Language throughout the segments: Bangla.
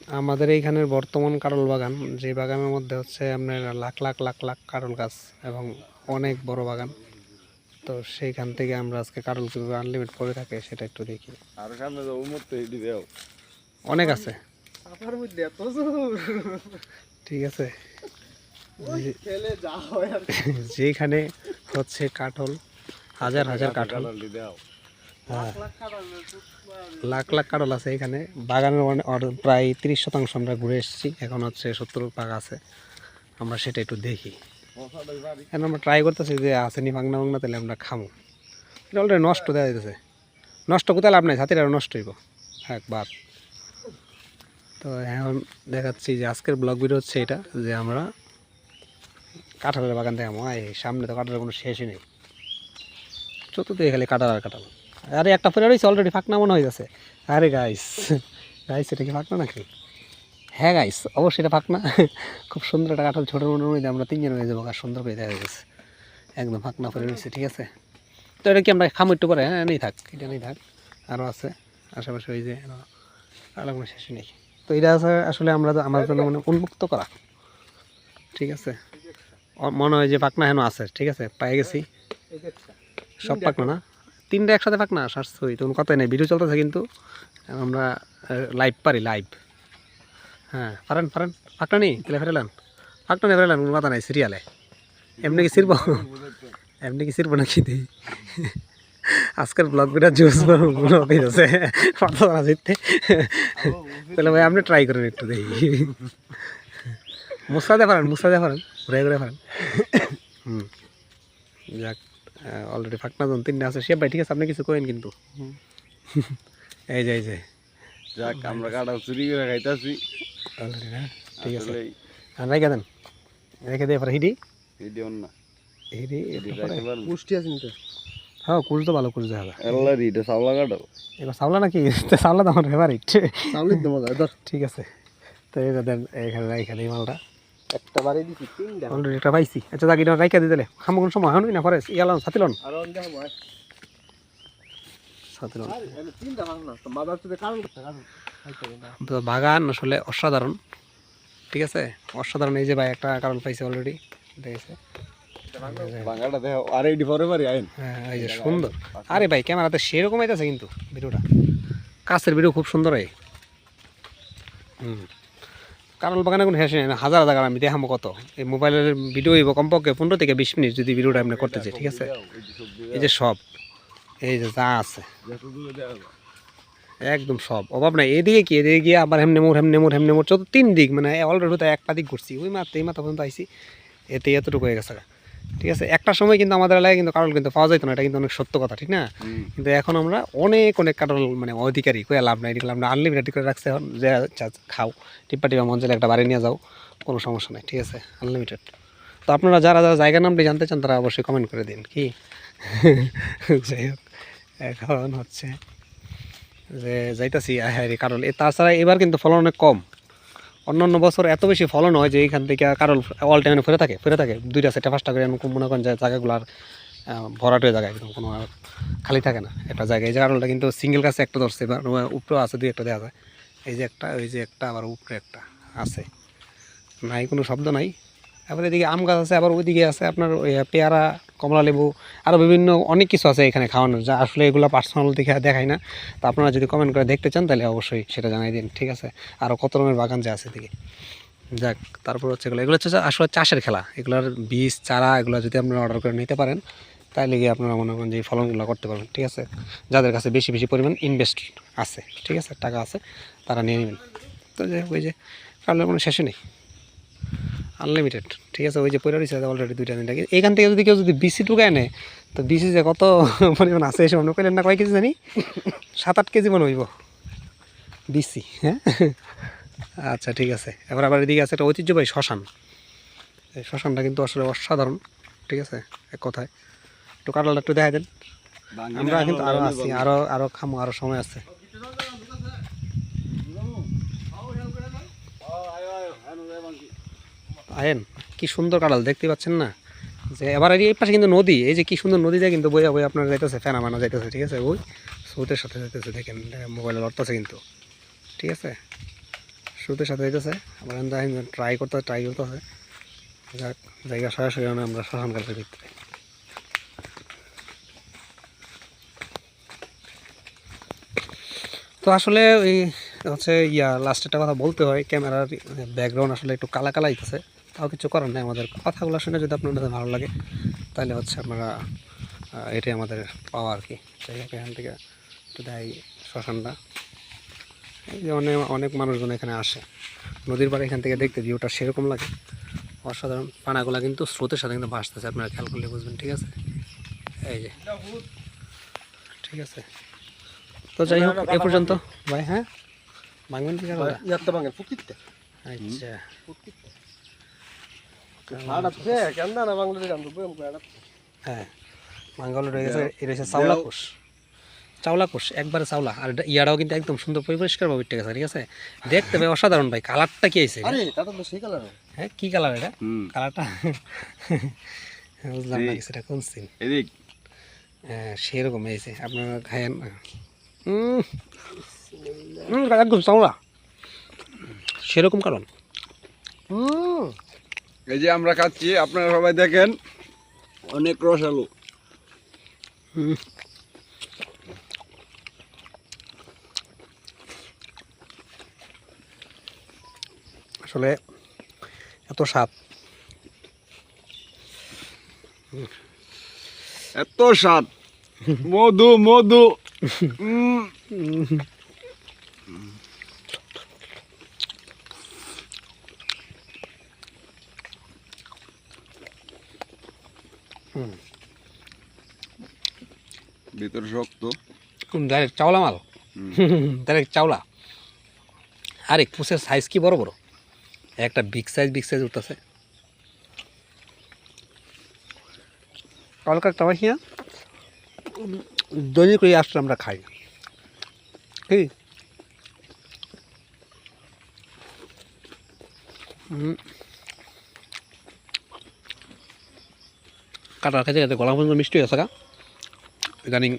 আমাদের এইখানের বর্তমান কারল বাগান, যে বাগানের মধ্যে হচ্ছে আপনার লাখ লাখ লাখ লাখ কারল গাছ এবং অনেক বড় বাগান। তো সেইখান থেকে আমরা আজকে কারল কীভাবে আনলিমিট করে থাকে সেটা একটু দেখি। আর সামনে যাবো মরতে হিডি দেও অনেক আছে, আপনার মধ্যে এত জোর ঠিক আছে। খেলে যা হয় আর যেখানে হচ্ছে কাঠল, হাজার হাজার কাঠল, হ্যাঁ লাখ লাখ কাঠল আছে এখানে বাগানের। প্রায় 30% আমরা ঘুরে এসেছি, এখন হচ্ছে 70 ভাগ আছে। আমরা সেটা একটু দেখি। এখন আমরা ট্রাই করতেছি যে আসেনি ভাঙনা ভাঙনা, তাহলে আমরা খামো। এটা অলরেডি নষ্ট দেওয়া যেতেছে, নষ্ট কোথায় লাভ নাই, ছাতির আরও নষ্ট হইব একবার। তো এখন দেখাচ্ছি যে আজকের ব্লগ ভিডিও হচ্ছে এটা, যে আমরা কাঁঠালের বাগান দেখাবো। এই সামনে তো কাঁঠালের কোনো শেষই নেই, চতুর্দিকে খালি কাঁঠাল আর কাঁঠাল। আরে একটা ফেরে রয়েছে অলরেডি, ফাঁকনা মনে হয়ে গেছে। আরে গাইস গাইস, এটা কি ফাঁকনা নাকি? হ্যাঁ গাইস, অবশ্যই এটা ফাঁকনা। খুব সুন্দর একটা কাঁঠাল, ছোটো মোটো মধ্যে আমরা 3 জন হয়ে যাবো, আর সুন্দর করে দেখা গেছে একদম ফাঁকনা ফেরে রয়েছে, ঠিক আছে। তো এটা কি আমরা খামো একটু পরে? হ্যাঁ নেই থাক, এটা নেই থাক, আরও আছে আশেপাশে, ওই যে আর কোনো শেষই নেই। তো এটা আছে আসলে আমরা আমাদের জন্য মানে উন্মুক্ত করা, ঠিক আছে। মনে হয় যে পাকনা হেন আছে, ঠিক আছে, পাই গেছি সব পাকনা না, 3টা একসাথে পাকনা সারছই, তো কোনো কথাই নেই। ভিডিও চলতেছে কিন্তু আমরা লাইভ পারি, লাইভ। হ্যাঁ পারেন পারেন, পাকনা নেই তাহলে ফেরালেন, পাকনা নিয়ে ফেরালেন, কোনো কথা নাই। সিরিয়ালে এমনি কি ছিড়ব, এমনি কি ছিড়ব নাকি? দিই আজকের ব্লগ ভিডিও জুস ব্লগ আছে পাতা জিততে, তাহলে ভাই আপনি ট্রাই করেন একটু দেখি। মুসাদে পারেন, মুসাদে পারেন, ঘুরে ঘুরে পারেন। যাক, অলরেডি ফাঁকনা জন 3টা আছে। শিব ভাই ঠিক আছে, আপনি কিছু করেন কিন্তু। এই যে এই যে যাক, আমরা কাঁঠাল চুরি করে খাইতেছি অলরেডি না, ঠিক আছে। রেখে দেন, রেখে দিয়ে পরে হিডি হিডি অন্য হিডি পুষ্টি আছে নিতে। হ্যাঁ কুচ তো ভালো, কুচ দেখা যায়। আল্লাহ রিটা সাওলা কাঁঠাল, এবার সাবলা নাকি? সাবলা তো আমার ফেভারিট, সাওলির তো মজা ধর। ঠিক আছে। তো এই দেন এখানে এখানে এই মালটা একটা বাড়ি দিছি 3টা অলরেডি একটা পাইছি। আচ্ছা যাক, এটা রাইখা দিয়ে দিলে খামো কোন সময় হয় না পরে ইয়ালাম সাথিলন আর অন দেখো ভাই সাথিলন। আরে 3টা ভাঙ না তো বাজার থেকে কারণ তো বাগান আসলে অসাধারণ, ঠিক আছে, অসাধারণ। এই যে ভাই একটা কারণ পাইছে অলরেডি, দেখেছে। ভাঙাটা দেখো, আর এইডি পরে পারি আইন। হ্যাঁ এই যে সুন্দর। আরে ভাই ক্যামেরাতে সেরকম আইতাছে কিন্তু ভিডিওটা, কাছের ভিডিও খুব সুন্দর হয়। কারণ বাগানে কোনো শেষ নেই, হাজার হাজার আমি দেখাবো কত। এই মোবাইলের ভিডিও হইব কমপক্ষে 15 থেকে 20 মিনিট যদি ভিডিওটা আপনি করতে চাই, ঠিক আছে। এই যে সব, এই যে যা আছে একদম সব, অভাব নাই। এদিকে কি, এদিকে গিয়ে আবার হেমনে মোড় হেমনে মোড় হেমনে মোড়, 3 দিক, মানে অলরেডি তো একটা দিক ঘুরছি, ওই মাত্র এই মাথা পর্যন্ত আইসি, এতে এতটুকু হয়ে গেছে, ঠিক আছে। একটা সময় কিন্তু আমাদের এলাকায় কিন্তু কারণ কিন্তু পাওয়া যেত না, এটা কিন্তু অনেক সত্য কথা, ঠিক না। কিন্তু এখন আমরা অনেক অনেক কারণ মানে অধিকারী, কয়ে লাভ নাই, এগুলো আমরা আনলিমিটেড করে রাখছে। এখন যে খাও, টিপ্পা টিপা মন চাইলে একটা বাড়ি নিয়ে যাও, কোনো সমস্যা নেই, ঠিক আছে, আনলিমিটেড। তো আপনারা যারা যারা জায়গার নামটি জানতে চান তারা অবশ্যই কমেন্ট করে দিন কি। যাই হোক, এখন হচ্ছে যে যাইতাছি আহারি কারণ তাছাড়া এবার কিন্তু ফলন অনেক কম। অন্যান্য বছর এত বেশি ফলন হয় যে এইখান থেকে কারণ অল টাইমে ফিরে থাকে 2টা 4টা 5টা করে, এরকম মনে করেন যে জায়গাগুলো আর ভরাট হয়ে জায়গায় একদম কোনো আর খালি থাকে না একটা জায়গায়। এই যে কারণটা কিন্তু সিঙ্গেল গাছে একটা ধরছে, এবার উপরেও আছে 2-1টা দেওয়া যায়। এই যে একটা, ওই যে একটা, আবার উপরে একটা আছে, নাই কোনো শব্দ নাই। আবার এদিকে আম গাছ আছে, আবার ওইদিকে আছে আপনার ওই পেয়ারা, কমলা লেবু, আরও বিভিন্ন অনেক কিছু আছে এখানে খাওয়ানোর, যা আসলে এগুলো পার্সোনাল দেখে দেখায় না। তো আপনারা যদি কমেন্ট করে দেখতে চান তাহলে অবশ্যই সেটা জানাই দিন, ঠিক আছে। আরও কত রকমের বাগান যে আছে এদিকে। যাক, তারপর হচ্ছে এগুলো হচ্ছে আসলে চাষের খেলা, এগুলোর বীজ চারা এগুলো যদি আপনারা অর্ডার করে নিতে পারেন তাহলে গিয়ে আপনারা মনে করেন যে এই ফলনগুলো করতে পারবেন, ঠিক আছে। যাদের কাছে বেশি বেশি পরিমাণ ইনভেস্ট আছে, ঠিক আছে, টাকা আছে, তারা নিয়ে নেবেন। তো যে ওই যে কারণ কোনো শেষে নেই, আনলিমিটেড, ঠিক আছে। ওই যে পয়লা রয়েছে অলরেডি 2টা 3টা। এখান থেকে যদি কেউ যদি বিসি ঢুকায় নেয়, তো বিসি যে কত পরিমাণ আছে এসব মনে করলেন না, কয় কেজি জানি, 7-8 কেজি মনে হইব বিসি, হ্যাঁ। আচ্ছা ঠিক আছে। এবার আবার এদিকে আছে একটা ঐতিহ্যবাহী শ্মশান। এই শ্মশানটা কিন্তু আসলে অসাধারণ, ঠিক আছে, এক কথায়। একটু কাটালটা একটু দেখা দেন, আমরা কিন্তু আরও আছি, আরও খামো, আরও সময় আছে। আয়েন, কি সুন্দর কাঁঠাল দেখতে পাচ্ছেন না, যে এবার এই পাশে কিন্তু নদী, এই যে কি সুন্দর নদীতে কিন্তু বইয়া বই আপনার যাইতেছে, ফেনা মানা যাইতেছে, ঠিক আছে, ওই স্রোতের সাথে যাইতেছে, দেখেন মোবাইলে লড়তেছে কিন্তু, ঠিক আছে, স্রোতের সাথে হইতেছে আবার ট্রাই করতেছে যাক, জায়গা সরাসরি আমরা শ্মশান ঘাটের ভিতরে। তো আসলে ওই হচ্ছে লাস্ট একটা কথা বলতে হয়, ক্যামেরার ব্যাকগ্রাউন্ড আসলে একটু কালা কালা হইতেছে, তাও কিছু করার নেই। আমাদের কথাগুলো শুনে যদি আপনাদের ভালো লাগে তাহলে হচ্ছে আপনারা এটাই আমাদের পাওয়া আর কি। যাই হোক, এখান থেকে একটু দেয় শ্মশানটা, এই যে অনেক অনেক মানুষজন এখানে আসে নদীর পাড়ে, এখান থেকে দেখতে ভিউটা সেরকম লাগে অসাধারণ। পানাগুলা কিন্তু স্রোতের সাথে কিন্তু ভাসতেছে, আপনারা খেয়াল করলে বুঝবেন। ঠিক আছে, এই যে ঠিক আছে। তো যাই হোক, এ পর্যন্ত ভাই। হ্যাঁ, ভাঙবেন কি কারণে? ইয়াতে ভাঙেন ফুকিতে আচ্ছা, আড়াতে কেন না বাংলাদেশে গান বলবো হ্যাঁ, মাঙ্গল রয়ে গেছে। এটা হচ্ছে চাওলা কোষ, চাওলা কোষ, একবারে চাওলা। আর ইয়ারাও কিন্তু একদম সুন্দর পরিষ্কার ভাবে উঠে গেছে। ঠিক আছে, দেখতে ভাই অসাধারণ ভাই। কালারটা কি আছে? আরে এটা তো সেই কালার। হ্যাঁ, কি কালার এটা? কালারটা বুঝলাম না সেটা কোন সিন। এদিক হ্যাঁ, সেরকম হয়েছে। আপনারা খায়েন একদম চাওলা, সেরকম কারণ। এই যে আমরা খাচ্ছি, আপনারা সবাই দেখেন, অনেক রসালো। আসলে এত স্বাদ, এত স্বাদ, মধু মধু। ভিতরে শক্ত, ডাইরেক্ট চাওলা মাল, ডাইরেক্ট চাওলা। আর এক পুষের সাইজ কি বড় বড়, একটা বিগ সাইজ উঠতেছে। কালকার টাবাসিয়া দৈনিক করে আসলে আমরা খাই। ঠিক, কাটার খেতে খেতে গলা পর্যন্ত মিষ্টি হয়ে থাকা, ইদানিং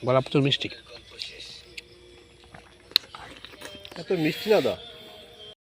গলা প্রচুর মিষ্টি। এত মিষ্টি না দা।